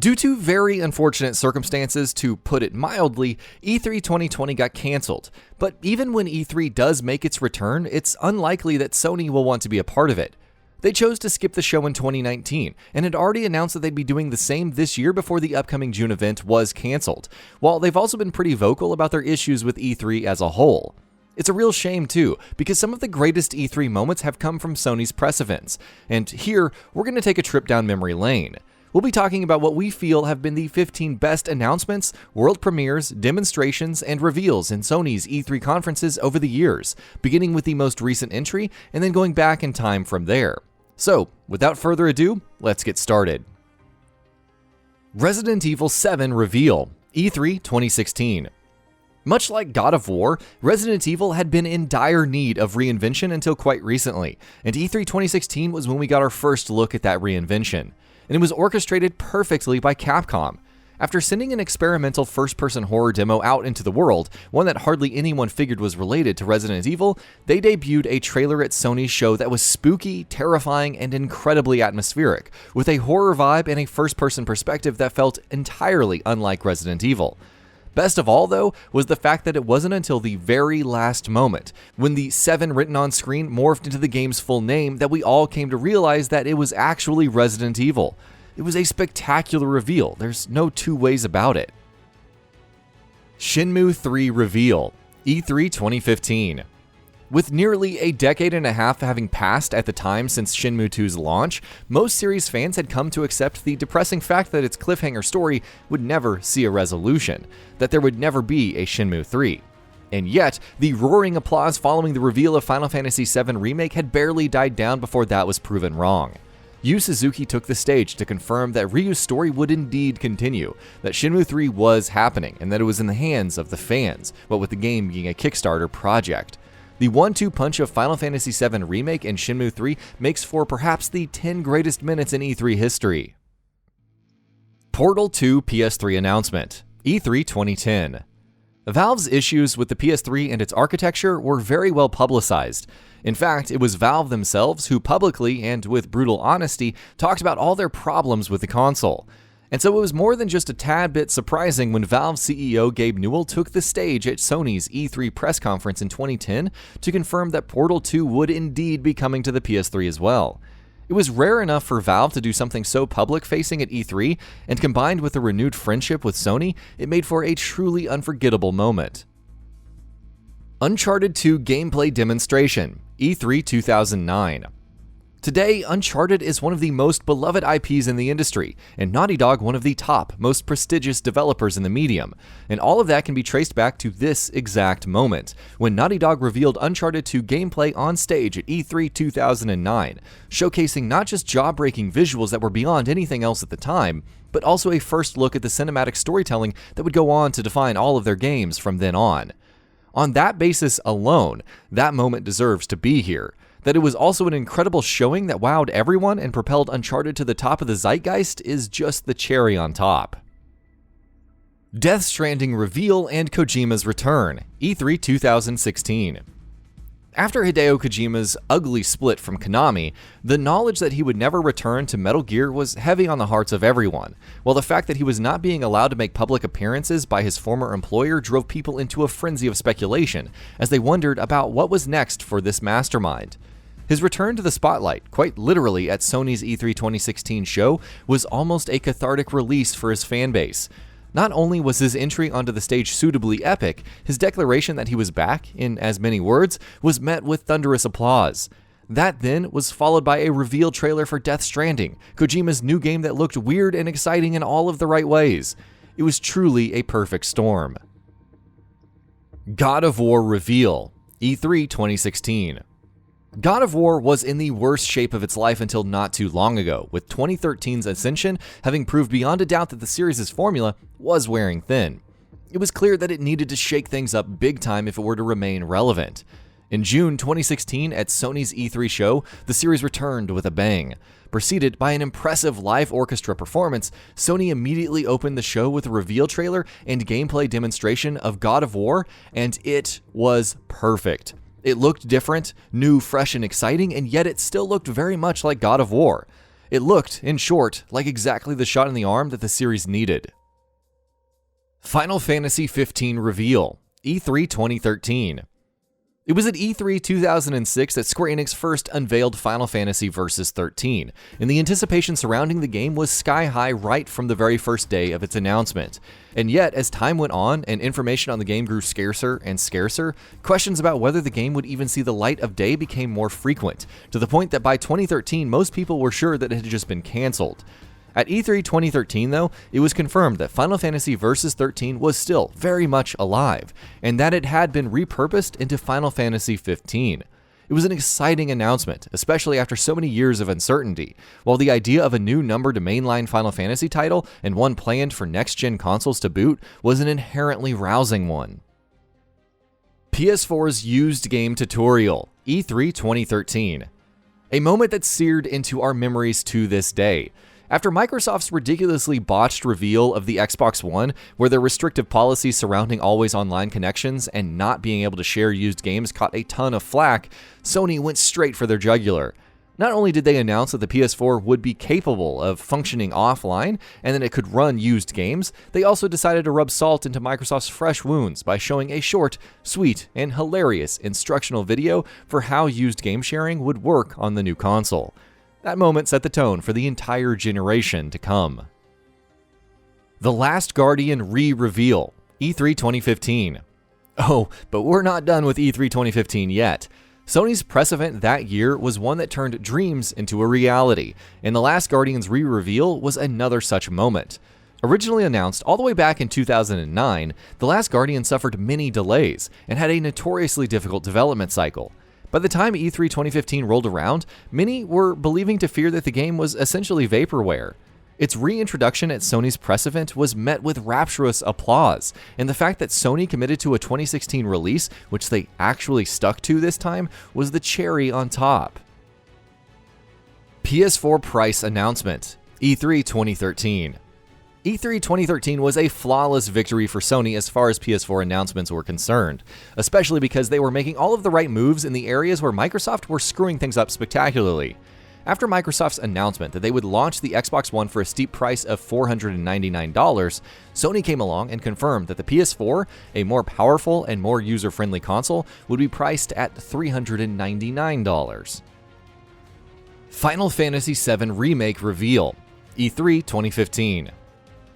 Due to very unfortunate circumstances, to put it mildly, E3 2020 got cancelled. But even when E3 does make its return, it's unlikely that Sony will want to be a part of it. They chose to skip the show in 2019, and had already announced that they'd be doing the same this year before the upcoming June event was cancelled, while they've also been pretty vocal about their issues with E3 as a whole. It's a real shame too, because some of the greatest E3 moments have come from Sony's press events, and here, we're going to take a trip down memory lane. We'll be talking about what we feel have been the 15 best announcements, world premieres, demonstrations, and reveals in Sony's E3 conferences over the years, beginning with the most recent entry, and then going back in time from there. So, without further ado, let's get started. Resident Evil 7 Reveal, E3 2016. Much like God of War, Resident Evil had been in dire need of reinvention until quite recently, and E3 2016 was when we got our first look at that reinvention. And it was orchestrated perfectly by Capcom. After sending an experimental first-person horror demo out into the world, one that hardly anyone figured was related to Resident Evil, they debuted a trailer at Sony's show that was spooky, terrifying, and incredibly atmospheric, with a horror vibe and a first-person perspective that felt entirely unlike Resident Evil. Best of all, though, was the fact that it wasn't until the very last moment, when the 7 written on screen morphed into the game's full name, that we all came to realize that it was actually Resident Evil. It was a spectacular reveal, there's no two ways about it. SHENMUE 3 Reveal, E3 2015. With nearly a decade and a half having passed at the time since Shenmue 2's launch, most series fans had come to accept the depressing fact that its cliffhanger story would never see a resolution, that there would never be a Shenmue 3. And yet, the roaring applause following the reveal of Final Fantasy VII Remake had barely died down before that was proven wrong. Yu Suzuki took the stage to confirm that Ryu's story would indeed continue, that Shenmue 3 was happening, and that it was in the hands of the fans, but with the game being a Kickstarter project. The 1-2 punch of Final Fantasy VII Remake and Shenmue 3 makes for perhaps the 10 greatest minutes in E3 history. Portal 2 PS3 announcement, E3 2010. Valve's issues with the PS3 and its architecture were very well publicized. In fact, it was Valve themselves who publicly and with brutal honesty talked about all their problems with the console. And so it was more than just a tad bit surprising when Valve CEO Gabe Newell took the stage at Sony's E3 press conference in 2010 to confirm that Portal 2 would indeed be coming to the PS3 as well. It was rare enough for Valve to do something so public-facing at E3, and combined with a renewed friendship with Sony, it made for a truly unforgettable moment. Uncharted 2 gameplay demonstration, E3 2009. Today, Uncharted is one of the most beloved IPs in the industry, and Naughty Dog one of the top, most prestigious developers in the medium. And all of that can be traced back to this exact moment, when Naughty Dog revealed Uncharted 2 gameplay on stage at E3 2009, showcasing not just jaw-breaking visuals that were beyond anything else at the time, but also a first look at the cinematic storytelling that would go on to define all of their games from then on. On that basis alone, that moment deserves to be here. That it was also an incredible showing that wowed everyone and propelled Uncharted to the top of the zeitgeist is just the cherry on top. Death Stranding reveal and Kojima's return, E3 2016. After Hideo Kojima's ugly split from Konami, the knowledge that he would never return to Metal Gear was heavy on the hearts of everyone, while the fact that he was not being allowed to make public appearances by his former employer drove people into a frenzy of speculation, as they wondered about what was next for this mastermind. His return to the spotlight, quite literally at Sony's E3 2016 show, was almost a cathartic release for his fanbase. Not only was his entry onto the stage suitably epic, his declaration that he was back, in as many words, was met with thunderous applause. That then was followed by a reveal trailer for Death Stranding, Kojima's new game that looked weird and exciting in all of the right ways. It was truly a perfect storm. God of War reveal, E3 2016. God of War was in the worst shape of its life until not too long ago, with 2013's Ascension having proved beyond a doubt that the series' formula was wearing thin. It was clear that it needed to shake things up big time if it were to remain relevant. In June 2016, at Sony's E3 show, the series returned with a bang. Preceded by an impressive live orchestra performance, Sony immediately opened the show with a reveal trailer and gameplay demonstration of God of War, and it was perfect. It looked different, new, fresh, and exciting, and yet it still looked very much like God of War. It looked, in short, like exactly the shot in the arm that the series needed. Final Fantasy XV reveal, E3 2013. It was at E3 2006 that Square Enix first unveiled Final Fantasy Versus 13, and the anticipation surrounding the game was sky high right from the very first day of its announcement. And yet, as time went on and information on the game grew scarcer and scarcer, questions about whether the game would even see the light of day became more frequent, to the point that by 2013 most people were sure that it had just been cancelled. At E3 2013, though, it was confirmed that Final Fantasy Versus 13 was still very much alive, and that it had been repurposed into Final Fantasy 15. It was an exciting announcement, especially after so many years of uncertainty, while the idea of a new numbered mainline Final Fantasy title, and one planned for next-gen consoles to boot, was an inherently rousing one. PS4's used game tutorial, E3 2013. A moment that seared into our memories to this day. After Microsoft's ridiculously botched reveal of the Xbox One, where their restrictive policies surrounding always online connections and not being able to share used games caught a ton of flack, Sony went straight for their jugular. Not only did they announce that the PS4 would be capable of functioning offline and that it could run used games, they also decided to rub salt into Microsoft's fresh wounds by showing a short, sweet, and hilarious instructional video for how used game sharing would work on the new console. That moment set the tone for the entire generation to come. The Last Guardian re-reveal, E3 2015. Oh, but we're not done with E3 2015 yet. Sony's press event that year was one that turned dreams into a reality, and The Last Guardian's re-reveal was another such moment. Originally announced all the way back in 2009, The Last Guardian suffered many delays and had a notoriously difficult development cycle. By the time E3 2015 rolled around, many were believing to fear that the game was essentially vaporware. Its reintroduction at Sony's press event was met with rapturous applause, and the fact that Sony committed to a 2016 release, which they actually stuck to this time, was the cherry on top. PS4 price announcement, E3 2013. E3 2013 was a flawless victory for Sony as far as PS4 announcements were concerned, especially because they were making all of the right moves in the areas where Microsoft were screwing things up spectacularly. After Microsoft's announcement that they would launch the Xbox One for a steep price of $499, Sony came along and confirmed that the PS4, a more powerful and more user-friendly console, would be priced at $399. Final Fantasy VII Remake reveal, E3 2015.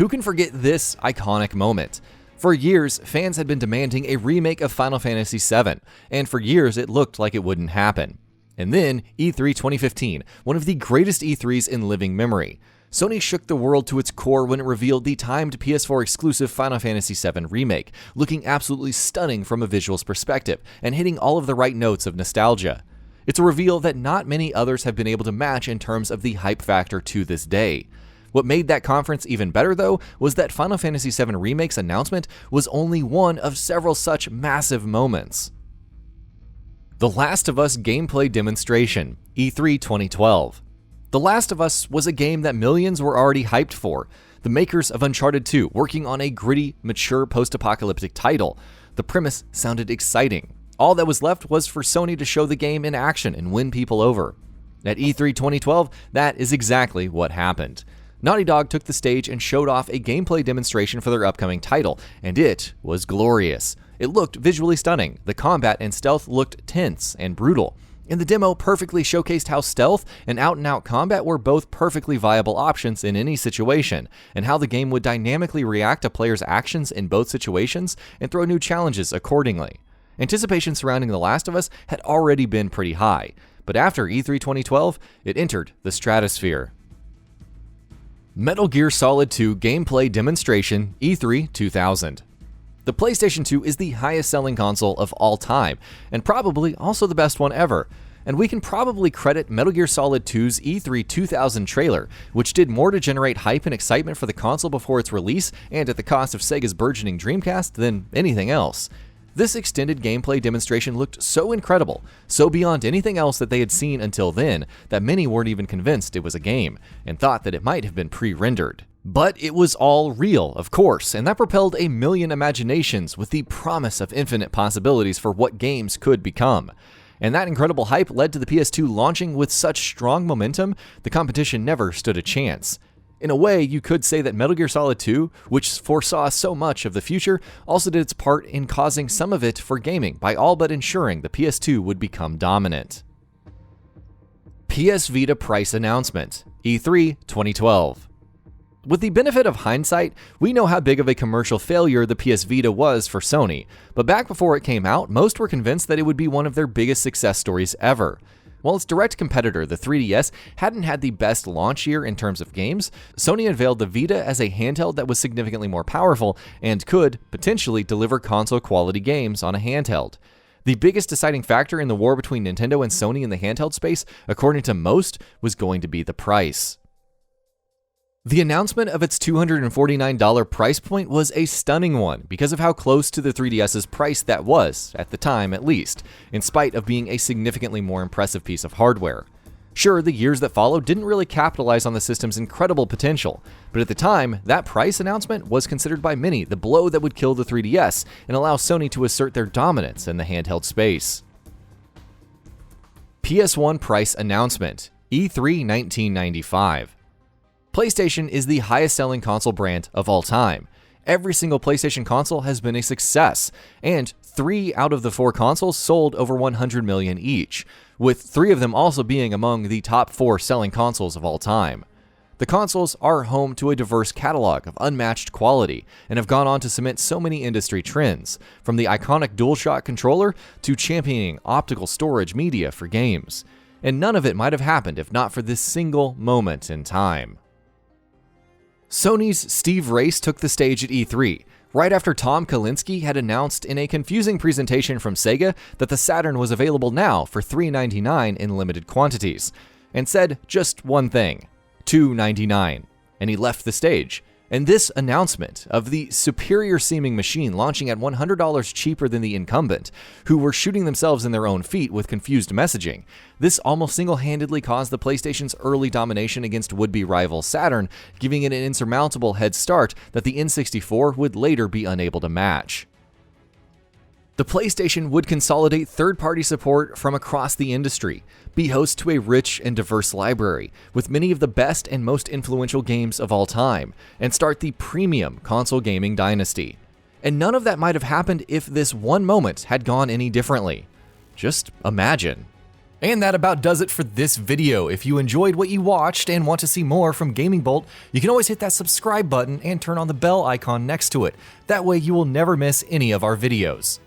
Who can forget this iconic moment? For years, fans had been demanding a remake of Final Fantasy VII, and for years it looked like it wouldn't happen. And then, E3 2015, one of the greatest E3s in living memory. Sony shook the world to its core when it revealed the timed PS4 exclusive Final Fantasy VII Remake, looking absolutely stunning from a visuals perspective, and hitting all of the right notes of nostalgia. It's a reveal that not many others have been able to match in terms of the hype factor to this day. What made that conference even better, though, was that Final Fantasy VII Remake's announcement was only one of several such massive moments. The Last of Us gameplay demonstration, E3 2012. The Last of Us was a game that millions were already hyped for. The makers of Uncharted 2 working on a gritty, mature post-apocalyptic title. The premise sounded exciting. All that was left was for Sony to show the game in action and win people over. At E3 2012, that is exactly what happened. Naughty Dog took the stage and showed off a gameplay demonstration for their upcoming title, and it was glorious. It looked visually stunning, the combat and stealth looked tense and brutal, and the demo perfectly showcased how stealth and out-and-out combat were both perfectly viable options in any situation, and how the game would dynamically react to players' actions in both situations and throw new challenges accordingly. Anticipation surrounding The Last of Us had already been pretty high, but after E3 2012, it entered the stratosphere. Metal Gear Solid 2 gameplay demonstration, E3 2000. The PlayStation 2 is the highest-selling console of all time, and probably also the best one ever. And we can probably credit Metal Gear Solid 2's E3 2000 trailer, which did more to generate hype and excitement for the console before its release and at the cost of Sega's burgeoning Dreamcast than anything else. This extended gameplay demonstration looked so incredible, so beyond anything else that they had seen until then, that many weren't even convinced it was a game, and thought that it might have been pre-rendered. But it was all real, of course, and that propelled a million imaginations with the promise of infinite possibilities for what games could become. And that incredible hype led to the PS2 launching with such strong momentum, the competition never stood a chance. In a way, you could say that Metal Gear Solid 2, which foresaw so much of the future, also did its part in causing some of it for gaming by all but ensuring the PS2 would become dominant. PS Vita price announcement, E3 2012. With the benefit of hindsight, we know how big of a commercial failure the PS Vita was for Sony, but back before it came out, most were convinced that it would be one of their biggest success stories ever. While its direct competitor, the 3DS, hadn't had the best launch year in terms of games, Sony unveiled the Vita as a handheld that was significantly more powerful and could, potentially, deliver console-quality games on a handheld. The biggest deciding factor in the war between Nintendo and Sony in the handheld space, according to most, was going to be the price. The announcement of its $249 price point was a stunning one because of how close to the 3DS's price that was, at the time at least, in spite of being a significantly more impressive piece of hardware. Sure, the years that followed didn't really capitalize on the system's incredible potential, but at the time, that price announcement was considered by many the blow that would kill the 3DS and allow Sony to assert their dominance in the handheld space. PS1 price announcement, E3 1995. PlayStation is the highest-selling console brand of all time. Every single PlayStation console has been a success, and 3 out of the 4 consoles sold over 100 million each, with 3 of them also being among the top 4 selling consoles of all time. The consoles are home to a diverse catalog of unmatched quality and have gone on to cement so many industry trends, from the iconic DualShock controller to championing optical storage media for games. And none of it might have happened if not for this single moment in time. Sony's Steve Race took the stage at E3, right after Tom Kalinske had announced in a confusing presentation from Sega that the Saturn was available now for $399 in limited quantities, and said just one thing, $299, and he left the stage. And this announcement of the superior-seeming machine launching at $100 cheaper than the incumbent, who were shooting themselves in their own feet with confused messaging, this almost single-handedly caused the PlayStation's early domination against would-be rival Saturn, giving it an insurmountable head start that the N64 would later be unable to match. The PlayStation would consolidate third-party support from across the industry, be host to a rich and diverse library, with many of the best and most influential games of all time, and start the premium console gaming dynasty. And none of that might have happened if this one moment had gone any differently. Just imagine. And that about does it for this video. If you enjoyed what you watched and want to see more from GamingBolt, you can always hit that subscribe button and turn on the bell icon next to it. That way you will never miss any of our videos.